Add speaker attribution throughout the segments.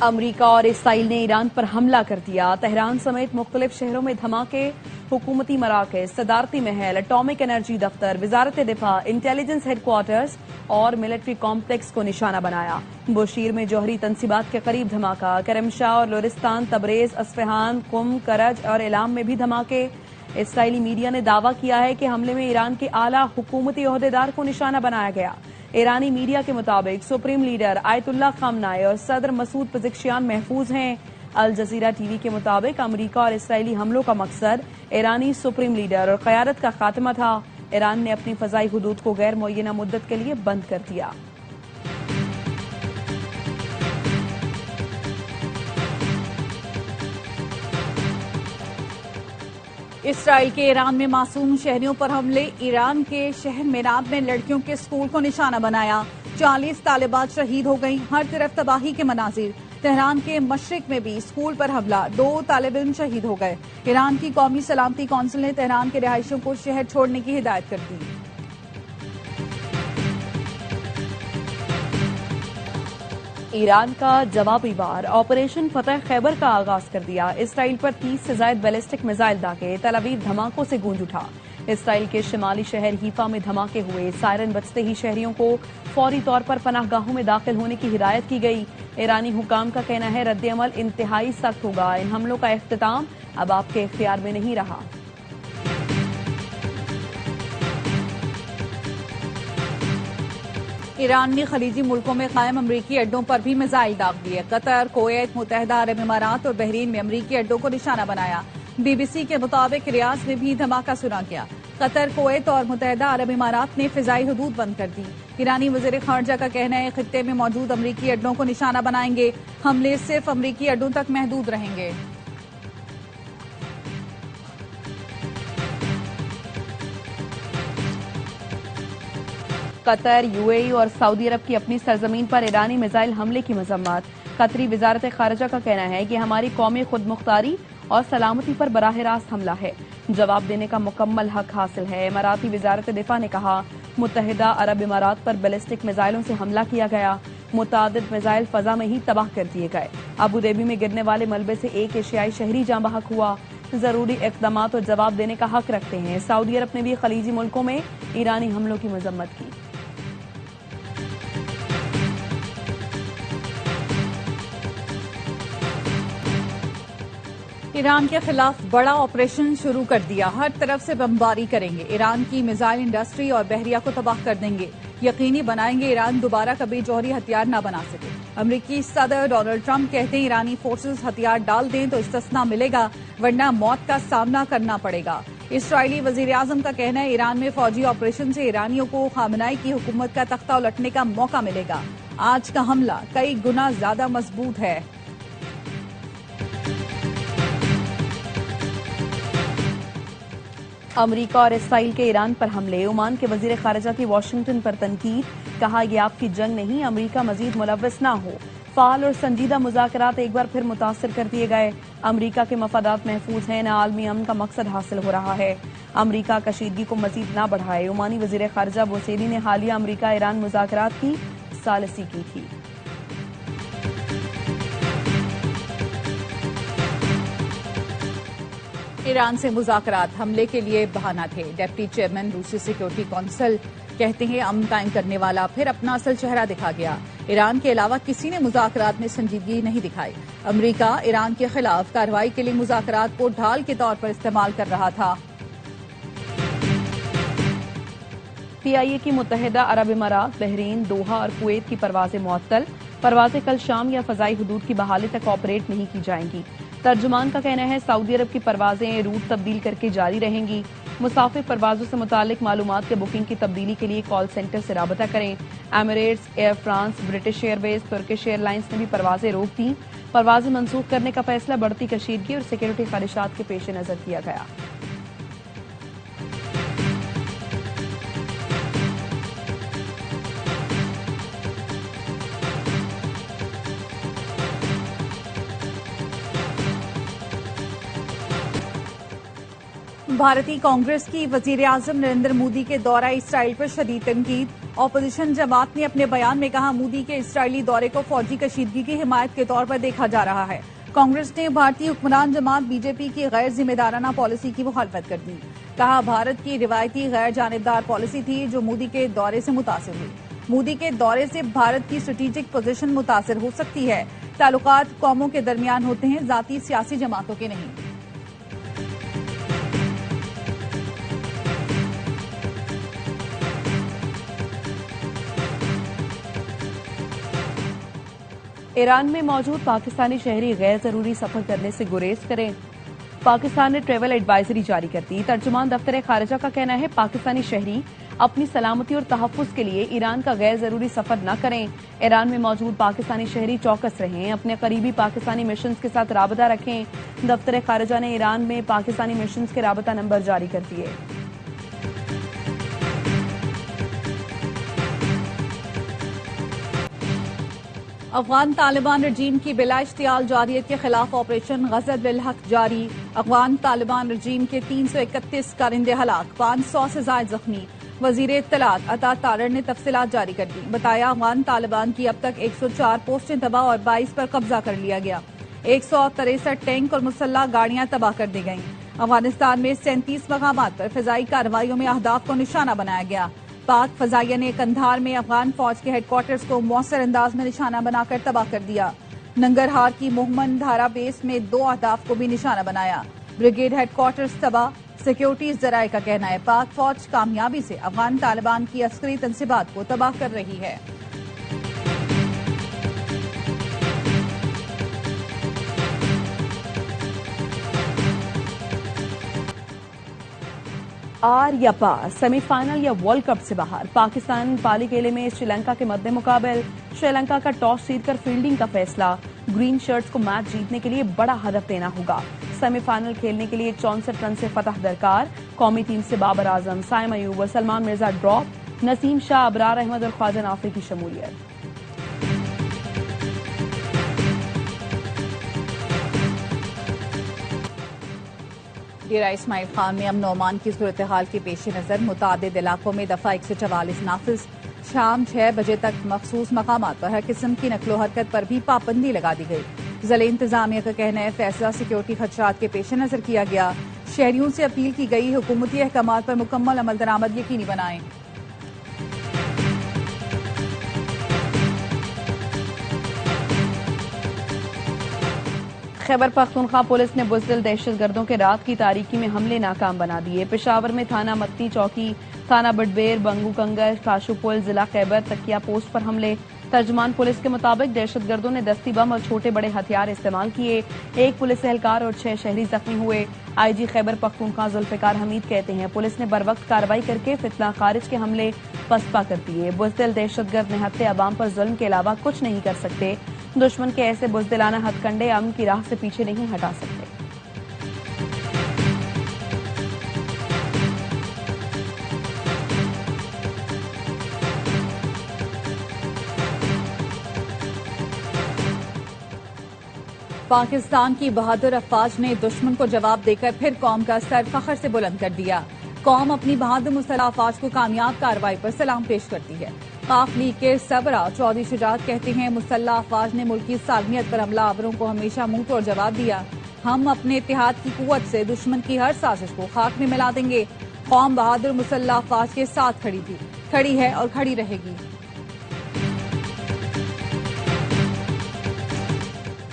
Speaker 1: امریکہ اور اسرائیل نے ایران پر حملہ کر دیا۔ تہران سمیت مختلف شہروں میں دھماکے، حکومتی مراکز، صدارتی محل، اٹامک انرجی دفتر، وزارت دفاع، انٹیلیجنس ہیڈ کوارٹرز اور ملٹری کمپلیکس کو نشانہ بنایا۔ بوشیر میں جوہری تنصیبات کے قریب دھماکہ، کرم شاہ اور لورستان، تبریز، اصفہان، قم، کرج اور ایلام میں بھی دھماکے۔ اسرائیلی میڈیا نے دعویٰ کیا ہے کہ حملے میں ایران کے اعلیٰ حکومتی عہدیدار کو نشانہ بنایا گیا۔ ایرانی میڈیا کے مطابق سپریم لیڈر آیت اللہ خامنائی اور صدر مسعود پزشکیان محفوظ ہیں۔ الجزیرہ ٹی وی کے مطابق امریکہ اور اسرائیلی حملوں کا مقصد ایرانی سپریم لیڈر اور قیادت کا خاتمہ تھا۔ ایران نے اپنی فضائی حدود کو غیر معینہ مدت کے لیے بند کر دیا۔
Speaker 2: اسرائیل کے ایران میں معصوم شہریوں پر حملے، ایران کے شہر میراب میں لڑکیوں کے اسکول کو نشانہ بنایا، 40 طالبات شہید ہو گئیں، ہر طرف تباہی کے مناظر۔ تہران کے مشرق میں بھی اسکول پر حملہ، 2 طالب علم شہید ہو گئے۔ ایران کی قومی سلامتی کونسل نے تہران کے رہائشیوں کو شہر چھوڑنے کی ہدایت کر دی۔
Speaker 1: ایران کا جوابی وار، آپریشن فتح خیبر کا آغاز کر دیا۔ اسرائیل پر 30 سے زائد بیلسٹک میزائل داغے، تل ابیب دھماکوں سے گونج اٹھا۔ اسرائیل کے شمالی شہر حیفا میں دھماکے ہوئے، سائرن بجتے ہی شہریوں کو فوری طور پر پناہ گاہوں میں داخل ہونے کی ہدایت کی گئی۔ ایرانی حکام کا کہنا ہے رد عمل انتہائی سخت ہوگا، ان حملوں کا اختتام اب آپ کے اختیار میں نہیں رہا۔
Speaker 2: ایران نے خلیجی ملکوں میں قائم امریکی اڈوں پر بھی میزائل داغ دیے۔ قطر، کویت، متحدہ عرب امارات اور بحرین میں امریکی اڈوں کو نشانہ بنایا۔ بی بی سی کے مطابق ریاض میں بھی دھماکہ سنا گیا۔ قطر، کویت اور متحدہ عرب امارات نے فضائی حدود بند کر دی۔ ایرانی وزیر خارجہ کا کہنا ہے خطے میں موجود امریکی اڈوں کو نشانہ بنائیں گے، حملے صرف امریکی اڈوں تک محدود رہیں گے۔
Speaker 1: قطر، یو اے ای اور سعودی عرب کی اپنی سرزمین پر ایرانی میزائل حملے کی مذمت۔ قطری وزارت خارجہ کا کہنا ہے کہ ہماری قومی خود مختاری اور سلامتی پر براہ راست حملہ ہے، جواب دینے کا مکمل حق حاصل ہے۔ اماراتی وزارت دفاع نے کہا متحدہ عرب امارات پر بیلسٹک میزائلوں سے حملہ کیا گیا، متعدد میزائل فضا میں ہی تباہ کر دیے گئے۔ ابوظہبی میں گرنے والے ملبے سے ایک ایشیائی شہری جاں بحق ہوا، ضروری اقدامات اور جواب دینے کا حق رکھتے ہیں۔ سعودی عرب نے بھی خلیجی ملکوں میں ایرانی حملوں کی مذمت کی۔
Speaker 2: ایران کے خلاف بڑا آپریشن شروع کر دیا، ہر طرف سے بمباری کریں گے، ایران کی میزائل انڈسٹری اور بحریہ کو تباہ کر دیں گے، یقینی بنائیں گے ایران دوبارہ کبھی جوہری ہتھیار نہ بنا سکے۔ امریکی صدر ڈونلڈ ٹرمپ کہتے ہیں ایرانی فورسز ہتھیار ڈال دیں تو استثناء ملے گا، ورنہ موت کا سامنا کرنا پڑے گا۔ اسرائیلی وزیر اعظم کا کہنا ہے ایران میں فوجی آپریشن سے ایرانیوں کو خامنائی کی حکومت کا تختہ الٹنے کا موقع ملے گا، آج کا حملہ کئی گنا زیادہ مضبوط ہے۔
Speaker 1: امریکہ اور اسرائیل کے ایران پر حملے، عمان کے وزیر خارجہ کی واشنگٹن پر تنقید، کہا یہ آپ کی جنگ نہیں، امریکہ مزید ملوث نہ ہو۔ فعال اور سنجیدہ مذاکرات ایک بار پھر متاثر کر دیے گئے، امریکہ کے مفادات محفوظ ہیں، نہ عالمی امن کا مقصد حاصل ہو رہا ہے، امریکہ کشیدگی کو مزید نہ بڑھائے۔ عمانی وزیر خارجہ بوسیدی نے حالیہ امریکہ ایران مذاکرات کی ثالثی کی تھی۔
Speaker 2: ایران سے مذاکرات حملے کے لیے بہانہ تھے، ڈپٹی چیئرمین روسی سیکورٹی کونسل کہتے ہیں امن قائم کرنے والا پھر اپنا اصل چہرہ دکھا گیا، ایران کے علاوہ کسی نے مذاکرات میں سنجیدگی نہیں دکھائی، امریکہ ایران کے خلاف کارروائی کے لیے مذاکرات کو ڈھال کے طور پر استعمال کر رہا تھا۔
Speaker 1: پی آئی اے کی متحدہ عرب امارات، بحرین، دوحہ اور کویت کی پروازیں معطل، پروازیں کل شام یا فضائی حدود کی بحالی تک آپریٹ نہیں کی جائیں گی۔ ترجمان کا کہنا ہے سعودی عرب کی پروازیں روٹ تبدیل کر کے جاری رہیں گی، مسافر پروازوں سے متعلق معلومات کے بکنگ کی تبدیلی کے لیے کال سینٹر سے رابطہ کریں۔ Emirates, Air France, British airways, Turkish airlines نے بھی پروازیں روک دیں، پروازیں منسوخ کرنے کا فیصلہ بڑھتی کشیدگی اور سیکورٹی خدشات کے پیش نظر کیا گیا۔
Speaker 2: بھارتی کانگریس کی وزیر اعظم نریندر مودی کے دورہ اسرائیل پر شدید تنقید، اپوزیشن جماعت نے اپنے بیان میں کہا مودی کے اسرائیلی دورے کو فوجی کشیدگی کی حمایت کے طور پر دیکھا جا رہا ہے۔ کانگریس نے بھارتی حکمران جماعت بی جے پی کی غیر ذمہ دارانہ پالیسی کی مخالفت کر دی۔ کہا بھارت کی روایتی غیر جانبدار پالیسی تھی جو مودی کے دورے سے متاثر ہوئی۔ مودی کے دورے سے بھارت کی اسٹریٹجک پوزیشن متاثر ہو سکتی ہے۔ تعلقات قوموں کے درمیان ہوتے ہیں، ذاتی سیاسی جماعتوں کے نہیں۔
Speaker 1: ایران میں موجود پاکستانی شہری غیر ضروری سفر کرنے سے گریز کریں۔ پاکستان نے ٹریول ایڈوائزری جاری کر دی۔ ترجمان دفتر خارجہ کا کہنا ہے پاکستانی شہری اپنی سلامتی اور تحفظ کے لیے ایران کا غیر ضروری سفر نہ کریں۔ ایران میں موجود پاکستانی شہری چوکس رہیں، اپنے قریبی پاکستانی مشنز کے ساتھ رابطہ رکھیں۔ دفتر خارجہ نے ایران میں پاکستانی مشنز کے رابطہ نمبر جاری کر دیے۔
Speaker 2: افغان طالبان رجیم کی بلا اشتعال جارحیت کے خلاف آپریشن غضب للحق جاری۔ افغان طالبان رجیم کے 331 کارندے ہلاک، 500 سے زائد زخمی۔ وزیر اطلاعات عطا تارڑ نے تفصیلات جاری کر دی۔ بتایا افغان طالبان کی اب تک 104 پوسٹیں تباہ اور 22 پر قبضہ کر لیا گیا۔ 163 ٹینک اور مسلح گاڑیاں تباہ کر دی گئیں۔ افغانستان میں 37 مقامات پر فضائی کارروائیوں میں اہداف کو نشانہ بنایا گیا۔ پاک فضائیہ نے قندھار میں افغان فوج کے ہیڈ کوارٹرز کو مؤثر انداز میں نشانہ بنا کر تباہ کر دیا۔ ننگرہار کی مومن دھارا بیس میں 2 اہداف کو بھی نشانہ بنایا۔ بریگیڈ ہیڈ کوارٹرز تباہ۔ سیکیورٹی ذرائع کا کہنا ہے پاک فوج کامیابی سے افغان طالبان کی عسکری تنصیبات کو تباہ کر رہی ہے۔
Speaker 1: آر یا پار، سیمی فائنل یا ورلڈ کپ سے باہر، پاکستان پالی کیلے میں سری لنکا کے مد مقابل۔ سری لنکا کا ٹاس جیت کر فیلڈنگ کا فیصلہ۔ گرین شرٹس کو میچ جیتنے کے لیے بڑا ہدف دینا ہوگا۔ سیمی فائنل کھیلنے کے لیے 64 رن سے فتح درکار۔ قومی ٹیم سے بابر اعظم، سائم ایوب اور سلمان مرزا ڈراپ، نسیم شاہ، ابرار احمد اور خواجہ نافی کی شمولیت۔
Speaker 2: ڈیرہ اسماعیل خان میں امن و امان کی صورتحال کے پیش نظر متعدد علاقوں میں دفعہ 144 نافذ۔ شام 6 بجے تک مخصوص مقامات پر ہر قسم کی نقل و حرکت پر بھی پابندی لگا دی گئی۔ ضلع انتظامیہ کا کہنا ہے فیصلہ سیکیورٹی خدشات کے پیش نظر کیا گیا۔ شہریوں سے اپیل کی گئی حکومتی احکامات پر مکمل عمل درآمد یقینی بنائیں۔
Speaker 1: خیبر پختونخوا پولیس نے بزدل دہشت گردوں کے رات کی تاریکی میں حملے ناکام بنا دیے۔ پشاور میں تھانہ متی چوکی، تھانہ بڈبیر، بنگو کنگر، کاشو پل، ضلع خیبر تکیہ پوسٹ پر حملے۔ ترجمان پولیس کے مطابق دہشت گردوں نے دستی بم اور چھوٹے بڑے ہتھیار استعمال کیے۔ 1 پولیس اہلکار اور 6 شہری زخمی ہوئے۔ آئی جی خیبر پختونخوا ذوالفقار حمید کہتے ہیں پولیس نے بروقت کارروائی کر کے فتنہ خارج کے حملے پسپا کر دیے۔ بزدل دہشت گرد نہتے عوام پر ظلم کے علاوہ کچھ نہیں کر سکتے۔ دشمن کے ایسے بزدلانہ ہتھ کنڈے امن کی راہ سے پیچھے نہیں ہٹا سکتے۔
Speaker 2: پاکستان کی بہادر افواج نے دشمن کو جواب دے کر پھر قوم کا سر فخر سے بلند کر دیا۔ قوم اپنی بہادر مسلح افواج کو کامیاب کارروائی پر سلام پیش کرتی ہے۔ قاف لیگ کے سربراہ چودھری شجاعت کہتے ہیں مسلح افواج نے ملکی سالمیت پر حملہ آوروں کو ہمیشہ منہ توڑ جواب دیا۔ ہم اپنے اتحاد کی قوت سے دشمن کی ہر سازش کو خاک میں ملا دیں گے۔ قوم بہادر مسلح افواج کے ساتھ کھڑی تھی، کھڑی ہے اور کھڑی رہے گی۔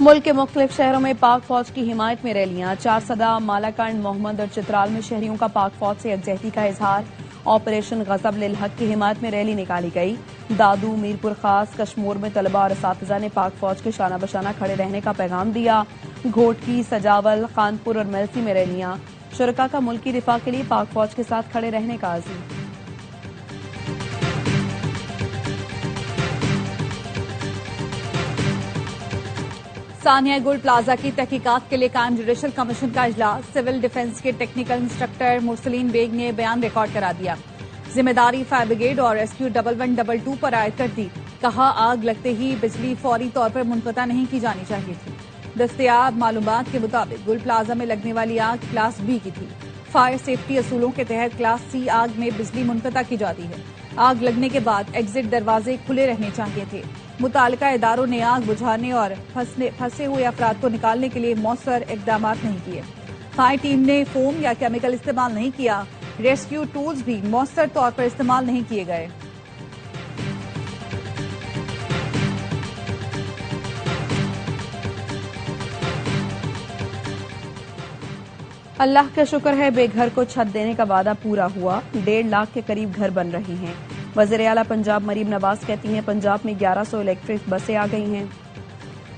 Speaker 1: ملک کے مختلف شہروں میں پاک فوج کی حمایت میں ریلیاں۔ چارسدہ، مالاکنڈ، محمد اور چترال میں شہریوں کا پاک فوج سے یکجہتی کا اظہار۔ آپریشن غضب للحق کی حمایت میں ریلی نکالی گئی۔ دادو، میرپور خاص، کشمور میں طلبہ اور اساتذہ نے پاک فوج کے شانہ بشانہ کھڑے رہنے کا پیغام دیا۔ گھوٹکی، سجاول، خانپور اور میلسی میں ریلیاں۔ شرکاء کا ملکی دفاع کے لیے پاک فوج کے ساتھ کھڑے رہنے کا عزم۔
Speaker 2: ثانیہ گل پلازا کی تحقیقات کے لیے قائم جوڈیشل کمیشن کا اجلاس۔ سول ڈیفنس کے ٹیکنیکل انسٹرکٹر مرسلین بیگ نے بیان ریکارڈ کرا دیا۔ ذمہ داری فائر بریگیڈ اور ریسکیو 1122 پر عائد کر دی۔ کہا آگ لگتے ہی بجلی فوری طور پر منقطع نہیں کی جانی چاہیے تھی۔ دستیاب معلومات کے مطابق گل پلازا میں لگنے والی آگ کلاس بی کی تھی۔ فائر سیفٹی اصولوں کے تحت کلاس سی آگ میں بجلی منقطع کی جاتی ہے۔ آگ لگنے کے بعد ایگزٹ دروازے کھلے رہنے چاہیے تھے۔ متعلقہ اداروں نے آگ بجھانے اور پھنسے ہوئے افراد کو نکالنے کے لیے مؤثر اقدامات نہیں کیے۔ فائر ٹیم نے فوم یا کیمیکل استعمال نہیں کیا۔ ریسکیو ٹولز بھی مؤثر طور پر استعمال نہیں کیے گئے۔
Speaker 1: اللہ کا شکر ہے بے گھر کو چھت دینے کا وعدہ پورا ہوا، 1.5 لاکھ کے قریب گھر بن رہے ہیں۔ وزیر اعلیٰ پنجاب مریم نواز کہتی ہیں پنجاب میں 1100 الیکٹرک بسیں آ گئی ہیں،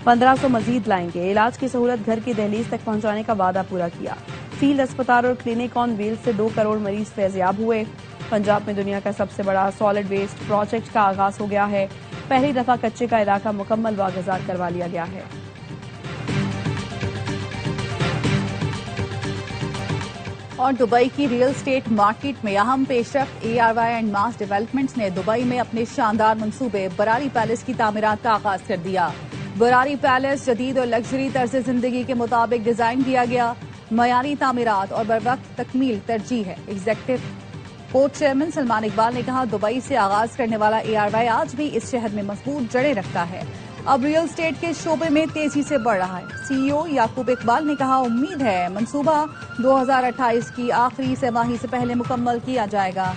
Speaker 1: 1500 مزید لائیں گے۔ علاج کی سہولت گھر کی دہلیز تک پہنچانے کا وعدہ پورا کیا۔ فیلڈ اسپتال اور کلینک آن ویلز سے 2 کروڑ مریض فیضیاب ہوئے۔ پنجاب میں دنیا کا سب سے بڑا سالڈ ویسٹ پروجیکٹ کا آغاز ہو گیا ہے۔ پہلی دفعہ کچے کا علاقہ مکمل واگزار کروا لیا گیا ہے۔
Speaker 2: اور دبئی کی ریل اسٹیٹ مارکیٹ میں اہم پیش رفت ARY اینڈ ماس ڈیولپمنٹس نے دبئی میں اپنے شاندار منصوبے براری پیلس کی تعمیرات کا آغاز کر دیا۔ براری پیلس جدید اور لگژری طرز زندگی کے مطابق ڈیزائن کیا گیا، معیاری تعمیرات اور بروقت تکمیل ترجیح ہے۔ Executive board chairman Salman Iqbal نے کہا دبئی سے آغاز کرنے والا ARY آج بھی اس شہر میں مضبوط جڑیں رکھتا ہے، اب ریل اسٹیٹ کے شعبے میں تیزی سے بڑھ رہا ہے۔ CEO یعقوب اقبال نے کہا امید ہے منصوبہ 2028 کی آخری سہ ماہی سے پہلے مکمل کیا جائے گا۔